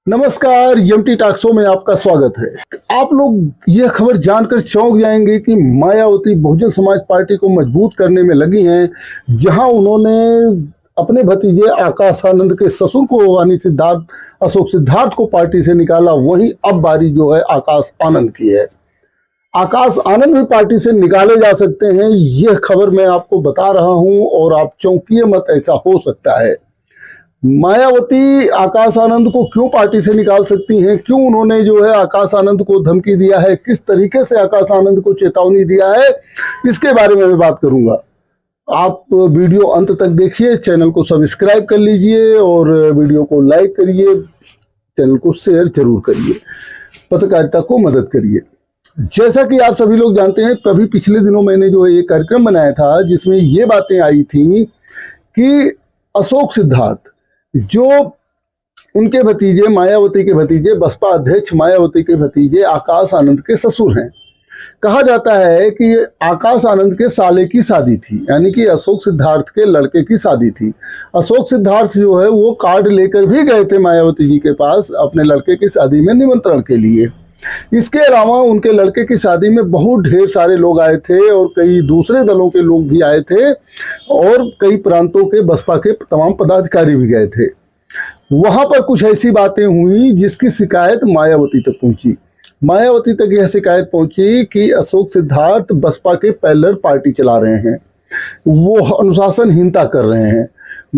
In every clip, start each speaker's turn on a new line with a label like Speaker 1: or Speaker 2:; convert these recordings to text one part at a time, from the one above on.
Speaker 1: नमस्कार, MT talk show में आपका स्वागत है। आप लोग यह खबर जानकर चौंक जाएंगे कि मायावती बहुजन समाज पार्टी को मजबूत करने में लगी हैं, जहां उन्होंने अपने भतीजे आकाश आनंद के ससुर को यानी अशोक सिद्धार्थ को पार्टी से निकाला। वहीं अब बारी जो है आकाश आनंद की है। आकाश आनंद भी पार्टी से निकाले जा सकते हैं, यह खबर मैं आपको बता रहा हूं और आप चौंकिए मत, ऐसा हो सकता है। मायावती आकाश आनंद को क्यों पार्टी से निकाल सकती हैं, क्यों उन्होंने जो है आकाश आनंद को धमकी दिया है, किस तरीके से आकाश आनंद को चेतावनी दिया है, इसके बारे में मैं बात करूंगा। आप वीडियो अंत तक देखिए, चैनल को सब्सक्राइब कर लीजिए और वीडियो को लाइक करिए, चैनल को शेयर जरूर करिए, पत्रकारिता को मदद करिए। जैसा कि आप सभी लोग जानते हैं, अभी पिछले दिनों मैंने जो है एक कार्यक्रम बनाया था जिसमें ये बातें आई थी कि अशोक सिद्धार्थ जो उनके भतीजे मायावती के भतीजे बसपा अध्यक्ष मायावती के भतीजे आकाश आनंद के ससुर हैं। कहा जाता है कि आकाश आनंद के साले की शादी थी, यानी कि अशोक सिद्धार्थ के लड़के की शादी थी। अशोक सिद्धार्थ जो है वो कार्ड लेकर भी गए थे मायावती जी के पास अपने लड़के की शादी में निमंत्रण के लिए। इसके अलावा उनके लड़के की शादी में बहुत ढेर सारे लोग आए थे और कई दूसरे दलों के लोग भी आए थे और कई प्रांतों के बसपा के तमाम पदाधिकारी भी गए थे। वहां पर कुछ ऐसी बातें हुई जिसकी शिकायत मायावती तक पहुंची। मायावती तक यह शिकायत पहुंची कि अशोक सिद्धार्थ बसपा के पैरेलल पार्टी चला रहे हैं, वो अनुशासनहीनता कर रहे हैं।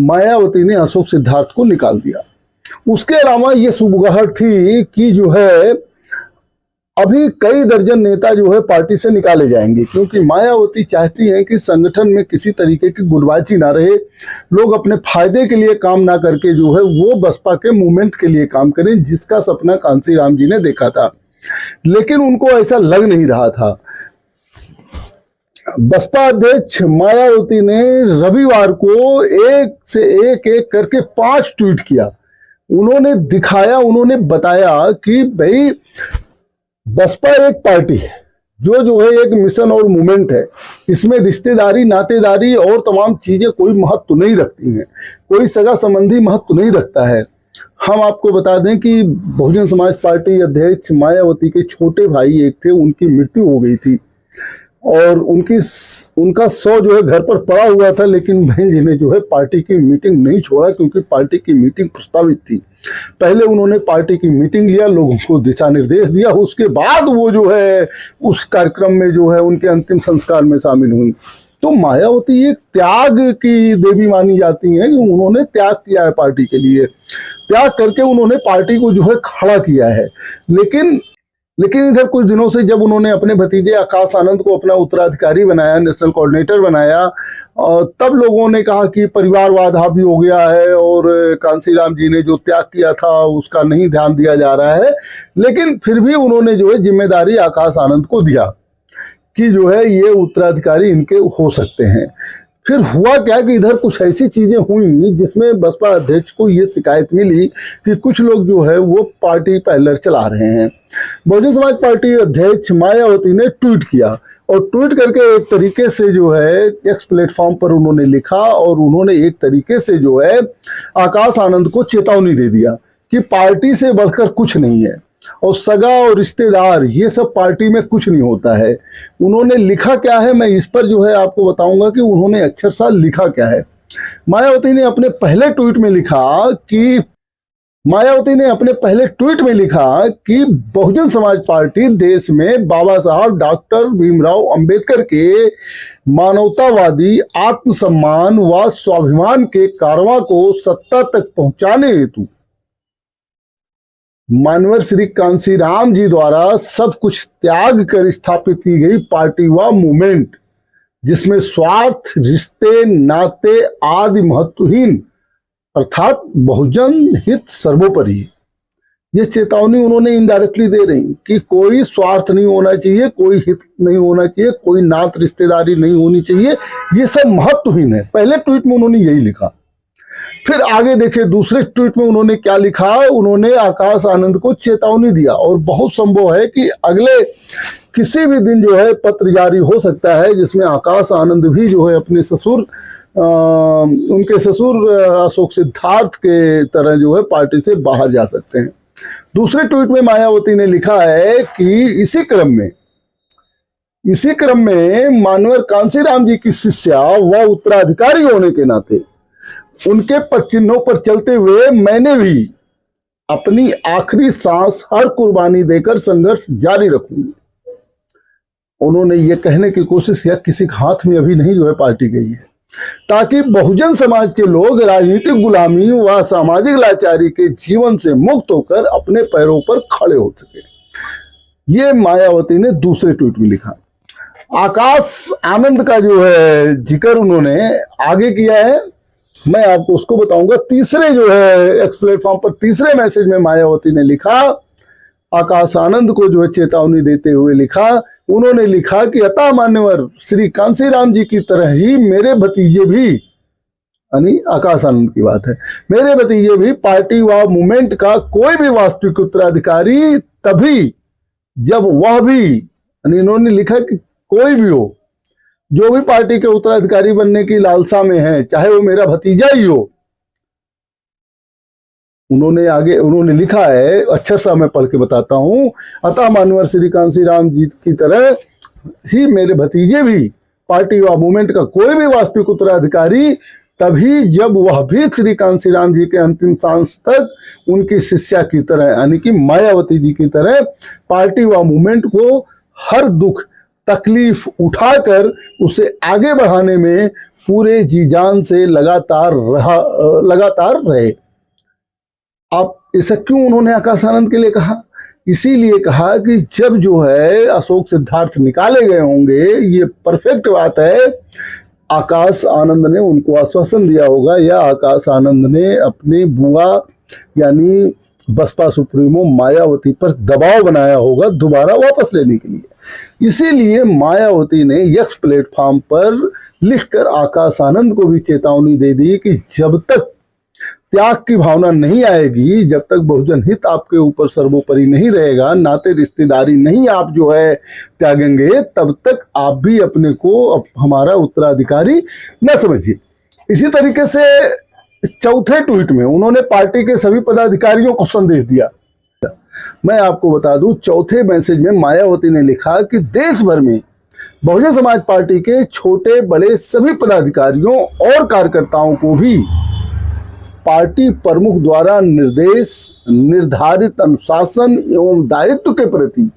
Speaker 1: मायावती ने अशोक सिद्धार्थ को निकाल दिया। उसके अलावा ये सुबगाहट थी कि जो है अभी कई दर्जन नेता जो है पार्टी से निकाले जाएंगे, क्योंकि मायावती चाहती हैं कि संगठन में किसी तरीके की गुटबाजी ना रहे, लोग अपने फायदे के लिए काम ना करके जो है वो बसपा के मूवमेंट के लिए काम करें, जिसका सपना कांसी राम जी ने देखा था। लेकिन उनको ऐसा लग नहीं रहा था। बसपा अध्यक्ष मायावती ने रविवार को एक से एक करके 5 ट्वीट किया। उन्होंने दिखाया, उन्होंने बताया कि भाई बसपा एक पार्टी है जो है एक मिशन और मूवमेंट है। इसमें रिश्तेदारी, नातेदारी और तमाम चीजें कोई महत्व नहीं रखती हैं, कोई सगा संबंधी महत्व नहीं रखता है। हम आपको बता दें कि बहुजन समाज पार्टी अध्यक्ष मायावती के छोटे भाई एक थे, उनकी मृत्यु हो गई थी और उनका शव जो है घर पर पड़ा हुआ था, लेकिन बहन जी ने जो है पार्टी की मीटिंग नहीं छोड़ा, क्योंकि पार्टी की मीटिंग प्रस्तावित थी। पहले उन्होंने पार्टी की मीटिंग लिया, लोगों को दिशा निर्देश दिया, उसके बाद वो जो है उस कार्यक्रम में जो है उनके अंतिम संस्कार में शामिल हुई। तो मायावती एक त्याग की देवी मानी जाती हैं कि उन्होंने त्याग किया है पार्टी के लिए, त्याग करके उन्होंने पार्टी को जो है खड़ा किया है। लेकिन इधर कुछ दिनों से जब उन्होंने अपने भतीजे आकाश आनंद को अपना उत्तराधिकारी बनाया, नेशनल कोऑर्डिनेटर बनाया, तब लोगों ने कहा कि परिवारवाद हावी हो गया है और कांसी राम जी ने जो त्याग किया था उसका नहीं ध्यान दिया जा रहा है। लेकिन फिर भी उन्होंने जो है जिम्मेदारी आकाश आनंद को दिया कि जो है ये उत्तराधिकारी इनके हो सकते हैं। फिर हुआ क्या कि इधर कुछ ऐसी चीजें हुई जिसमें बसपा अध्यक्ष को ये शिकायत मिली कि कुछ लोग जो है वो पार्टी पैरेलल चला रहे हैं। बहुजन समाज पार्टी अध्यक्ष मायावती ने ट्वीट किया और ट्वीट करके एक तरीके से जो है एक्स प्लेटफॉर्म पर उन्होंने लिखा और उन्होंने एक तरीके से जो है आकाश आनंद को चेतावनी दे दिया कि पार्टी से बढ़कर कुछ नहीं है और सगा और रिश्तेदार ये सब पार्टी में कुछ नहीं होता है। उन्होंने लिखा क्या है, मैं इस पर जो है आपको बताऊंगा कि उन्होंने अक्षरशः लिखा क्या है। मायावती ने अपने पहले ट्वीट में लिखा कि बहुजन समाज पार्टी देश में बाबा साहब डॉक्टर भीमराव अंबेडकर के मानवतावादी आत्मसम्मान व स्वाभिमान के कारवां को सत्ता तक पहुंचाने हेतु मानवर श्री कांसी राम जी द्वारा सब कुछ त्याग कर स्थापित की गई पार्टी व मूवमेंट, जिसमें स्वार्थ, रिश्ते, नाते आदि महत्वहीन अर्थात बहुजन हित सर्वोपरि। यह चेतावनी उन्होंने इनडायरेक्टली दे रही कि कोई स्वार्थ नहीं होना चाहिए, कोई हित नहीं होना चाहिए, कोई नात रिश्तेदारी नहीं होनी चाहिए, ये सब महत्वहीन है। पहले ट्वीट में उन्होंने यही लिखा। फिर आगे देखे दूसरे ट्वीट में उन्होंने क्या लिखा, उन्होंने आकाश आनंद को चेतावनी दिया और बहुत संभव है कि अगले किसी भी दिन जो है पत्र जारी हो सकता है जिसमें आकाश आनंद भी जो है अपने उनके ससुर अशोक सिद्धार्थ के तरह जो है पार्टी से बाहर जा सकते हैं। दूसरे ट्वीट में मायावती ने लिखा है कि इसी क्रम में मानवर कांसीराम जी की शिष्या व उत्तराधिकारी होने के नाते उनके पद चिन्हों पर चलते हुए मैंने भी अपनी आखिरी सांस हर कुर्बानी देकर संघर्ष जारी रखूंगी। उन्होंने ये कहने की कोशिश किया किसी के हाथ में अभी नहीं जो है पार्टी गई है, ताकि बहुजन समाज के लोग राजनीतिक गुलामी व सामाजिक लाचारी के जीवन से मुक्त होकर अपने पैरों पर खड़े हो सके। ये मायावती ने दूसरे ट्वीट में लिखा। आकाश आनंद का जो है जिक्र उन्होंने आगे किया है, मैं आपको उसको बताऊंगा। तीसरे जो है एक्स प्लेटफॉर्म पर तीसरे मैसेज में मायावती ने लिखा, आकाश आनंद को जो है चेतावनी देते हुए लिखा, उन्होंने लिखा कि अतः मान्यवर श्री कांसीराम जी की तरह ही मेरे भतीजे भी, यानी आकाश आनंद की बात है, मेरे भतीजे भी पार्टी व मूवमेंट का कोई भी वास्तविक उत्तराधिकारी तभी जब वह भी, यानी इन्होंने लिखा कि कोई भी हो जो भी पार्टी के उत्तराधिकारी बनने की लालसा में है, चाहे वो मेरा भतीजा ही हो। उन्होंने लिखा है, अक्षर सा मैं पढ़ के बताता हूं, अतः मानवर श्री कांसीराम जी की तरह ही मेरे भतीजे भी पार्टी व मूवमेंट का कोई भी वास्तविक उत्तराधिकारी तभी जब वह भी श्री कांसीराम जी के अंतिम सांस तक उनकी शिष्या की तरह, यानी कि मायावती जी की तरह पार्टी व मूवमेंट को हर दुख तकलीफ उठाकर उसे आगे बढ़ाने में पूरे जी जान से लगातार रहे। आप ऐसा क्यों उन्होंने आकाश आनंद के लिए कहा? इसीलिए कहा कि जब जो है अशोक सिद्धार्थ निकाले गए होंगे, ये परफेक्ट बात है, आकाश आनंद ने उनको आश्वासन दिया होगा या आकाश आनंद ने अपने बुआ यानी बसपा सुप्रीमो मायावती पर दबाव बनाया होगा दोबारा वापस लेने के लिए। इसीलिए मायावती ने यक्स प्लेटफॉर्म पर लिखकर आकाश आनंद को भी चेतावनी दे दी कि जब तक त्याग की भावना नहीं आएगी, जब तक बहुजन हित आपके ऊपर सर्वोपरि नहीं रहेगा, नाते रिश्तेदारी नहीं आप जो है त्यागेंगे, तब तक आप भी अपने को हमारा उत्तराधिकारी न समझिए। इसी तरीके से चौथे ट्वीट में उन्होंने पार्टी के सभी पदाधिकारियों को संदेश दिया। मैं आपको बता दूं, चौथे मैसेज में मायावती ने लिखा कि देश भर में बहुजन समाज पार्टी के छोटे बड़े सभी पदाधिकारियों और कार्यकर्ताओं को भी पार्टी प्रमुख द्वारा निर्धारित अनुशासन एवं दायित्व के प्रति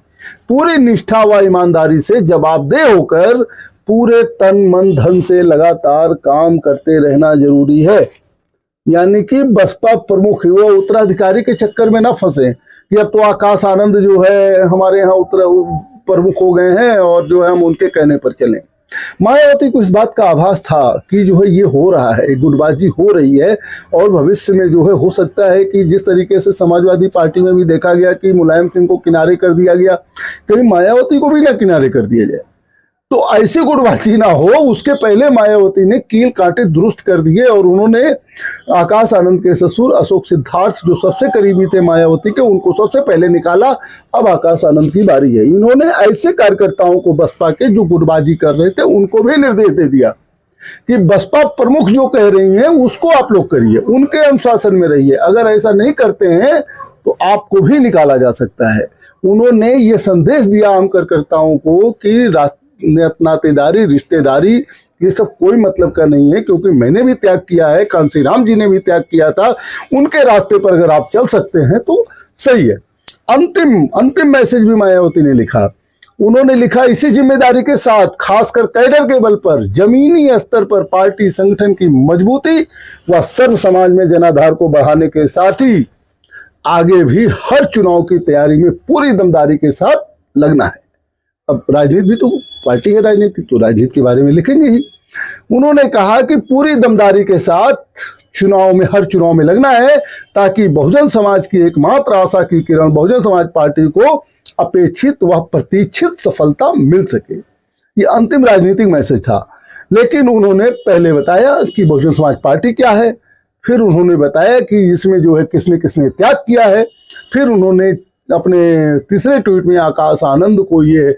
Speaker 1: पूरी निष्ठा व ईमानदारी से जवाबदेह होकर पूरे तन मन धन से लगातार काम करते रहना जरूरी है। यानी कि बसपा प्रमुख वो उत्तराधिकारी के चक्कर में ना फंसे कि अब तो आकाश आनंद जो है हमारे यहाँ प्रमुख हो गए हैं और जो है हम उनके कहने पर चलें। मायावती को इस बात का आभास था कि जो है ये हो रहा है, गुटबाजी हो रही है और भविष्य में जो है हो सकता है कि जिस तरीके से समाजवादी पार्टी में भी देखा गया कि मुलायम सिंह को किनारे कर दिया गया, कहीं मायावती को भी ना किनारे कर दिया जाए। तो ऐसी गुटबाजी ना हो, उसके पहले मायावती ने कील कांटे दुरुस्त कर दिए और उन्होंने आकाश आनंद के ससुर अशोक सिद्धार्थ जो सबसे करीबी थे मायावती के, उनको सबसे पहले निकाला। अब आकाश आनंद की बारी है। इन्होंने ऐसे कार्यकर्ताओं को बसपा के जो गुटबाजी कर रहे थे उनको भी निर्देश दे दिया कि बसपा प्रमुख जो कह रही हैं उसको आप लोग करिए, उनके अनुशासन में रहिए, अगर ऐसा नहीं करते हैं तो आपको भी निकाला जा सकता है। उन्होंने ये संदेश दिया आम कार्यकर्ताओं को कि नातेदारी रिश्तेदारी ये सब कोई मतलब का नहीं है, क्योंकि मैंने भी त्याग किया है, कांसीराम जी ने भी त्याग किया था, उनके रास्ते पर अगर आप चल सकते हैं तो सही है। अंतिम मैसेज भी मायावती ने लिखा। उन्होंने लिखा, इसी जिम्मेदारी के साथ खासकर कैडर के बल पर जमीनी स्तर पर पार्टी संगठन की मजबूती व सर्व समाज में जनाधार को बढ़ाने के साथ ही आगे भी हर चुनाव की तैयारी में पूरी दमदारी के साथ लगना है। अब राजनीति भी तो पार्टी है, राजनीति तो राजनीति के बारे में लिखेंगे ही। उन्होंने कहा कि पूरी दमदारी के साथ हर चुनाव में लगना है ताकि बहुजन समाज की एकमात्र आशा की किरण बहुजन समाज पार्टी को अपेक्षित व प्रतीक्षित सफलता मिल सके। ये अंतिम राजनीतिक मैसेज था। लेकिन उन्होंने पहले बताया कि बहुजन समाज पार्टी क्या है, फिर उन्होंने बताया कि इसमें जो है किसने किसने त्याग किया है, फिर उन्होंने अपने तीसरे ट्वीट में आकाश आनंद को ये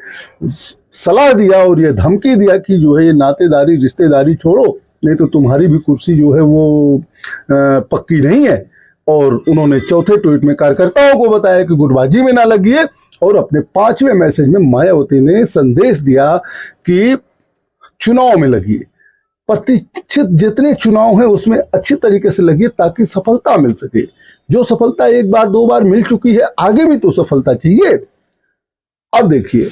Speaker 1: सलाह दिया और ये धमकी दिया कि जो है ये नातेदारी रिश्तेदारी छोड़ो, नहीं तो तुम्हारी भी कुर्सी जो है वो पक्की नहीं है। और उन्होंने चौथे ट्वीट में कार्यकर्ताओं को बताया कि गुटबाजी में ना लगिए, और अपने 5वें मैसेज में मायावती ने संदेश दिया कि चुनाव में लगिए, प्रतिष्ठित जितने चुनाव हैं उसमें अच्छी तरीके से लगिए ताकि सफलता मिल सके। जो सफलता एक बार दो बार मिल चुकी है, आगे भी तो सफलता चाहिए। अब देखिए,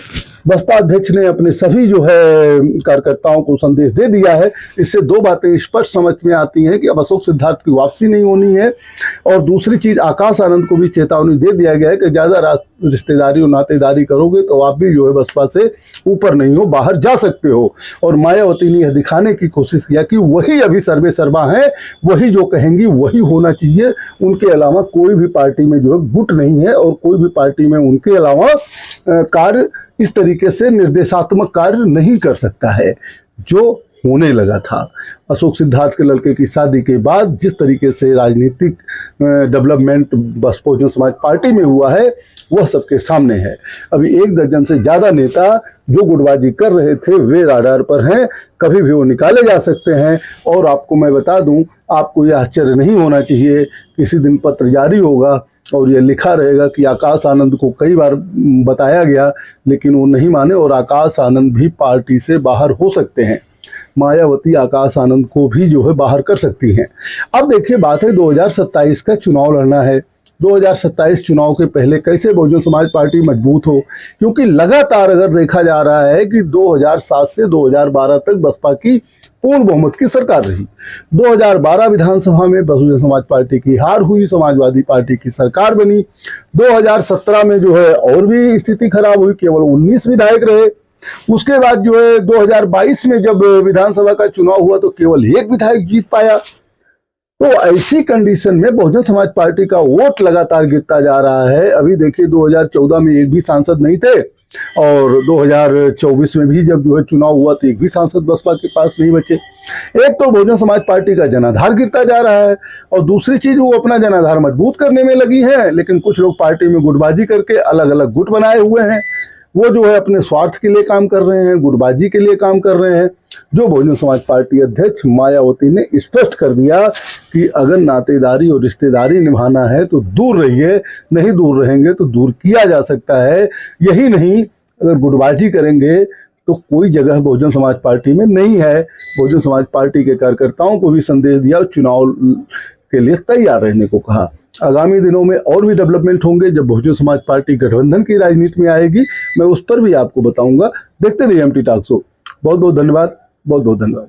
Speaker 1: बसपा अध्यक्ष ने अपने सभी जो है कार्यकर्ताओं को संदेश दे दिया है। इससे दो बातें स्पष्ट समझ में आती हैं कि अब अशोक सिद्धार्थ की वापसी नहीं होनी है, और दूसरी चीज आकाश आनंद को भी चेतावनी दे दिया गया है कि ज्यादा रिश्तेदारी और नातेदारी करोगे तो आप भी जो है बसपा से ऊपर नहीं हो, बाहर जा सकते हो। और मायावती ने यह दिखाने की कोशिश किया कि वही अभी सर्वे सर्वा है, वही जो कहेंगी वही होना चाहिए, उनके अलावा कोई भी पार्टी में जो है गुट नहीं है, और कोई भी पार्टी में उनके अलावा कार्य इस तरीके से निर्देशात्मक कार्य नहीं कर सकता है जो होने लगा था। अशोक सिद्धार्थ के लड़के की शादी के बाद जिस तरीके से राजनीतिक डेवलपमेंट बहुजन समाज पार्टी में हुआ है वह सबके सामने है। अभी 1 दर्जन से ज़्यादा नेता जो गुटबाजी कर रहे थे वे राडार पर हैं, कभी भी वो निकाले जा सकते हैं। और आपको मैं बता दूं, आपको यह आश्चर्य नहीं होना चाहिए, किसी दिन पत्र जारी होगा और यह लिखा रहेगा कि आकाश आनंद को कई बार बताया गया लेकिन वो नहीं माने, और आकाश आनंद भी पार्टी से बाहर हो सकते हैं। मायावती आकाश आनंद को भी जो है बाहर कर सकती हैं। अब देखिए, बात है 2027 का चुनाव लड़ना है। 2027 चुनाव के पहले कैसे बहुजन समाज पार्टी मजबूत हो, क्योंकि लगातार अगर देखा जा रहा है कि 2007 से 2012 तक बसपा की पूर्ण बहुमत की सरकार रही। 2012 विधानसभा में बहुजन समाज पार्टी की हार हुई, समाजवादी पार्टी की सरकार बनी। 2017 में जो है और भी स्थिति खराब हुई, केवल 19 विधायक रहे। उसके बाद जो है 2022 में जब विधानसभा का चुनाव हुआ तो केवल 1 विधायक जीत पाया। तो ऐसी कंडीशन में बहुजन समाज पार्टी का वोट लगातार गिरता जा रहा है। अभी देखिए, 2014 में एक भी सांसद नहीं थे, और 2024 में भी जब जो है चुनाव हुआ तो एक भी सांसद बसपा के पास नहीं बचे। एक तो बहुजन समाज पार्टी का जनाधार गिरता जा रहा है, और दूसरी चीज वो अपना जनाधार मजबूत करने में लगी है, लेकिन कुछ लोग पार्टी में गुटबाजी करके अलग अलग गुट बनाए हुए हैं। वो जो है अपने स्वार्थ के लिए काम कर रहे हैं, गुटबाजी के लिए काम कर रहे हैं। जो बहुजन समाज पार्टी अध्यक्ष मायावती ने स्पष्ट कर दिया कि अगर नातेदारी और रिश्तेदारी निभाना है तो दूर रहिए, नहीं दूर रहेंगे तो दूर किया जा सकता है। यही नहीं, अगर गुटबाजी करेंगे तो कोई जगह बहुजन समाज पार्टी में नहीं है। बहुजन समाज पार्टी के कार्यकर्ताओं को भी संदेश दिया, चुनाव के लिए तैयार रहने को कहा। आगामी दिनों में और भी डेवलपमेंट होंगे जब बहुजन समाज पार्टी गठबंधन की राजनीति में आएगी, मैं उस पर भी आपको बताऊंगा। देखते रहिए एमटी टॉक शो। बहुत बहुत धन्यवाद, बहुत बहुत धन्यवाद।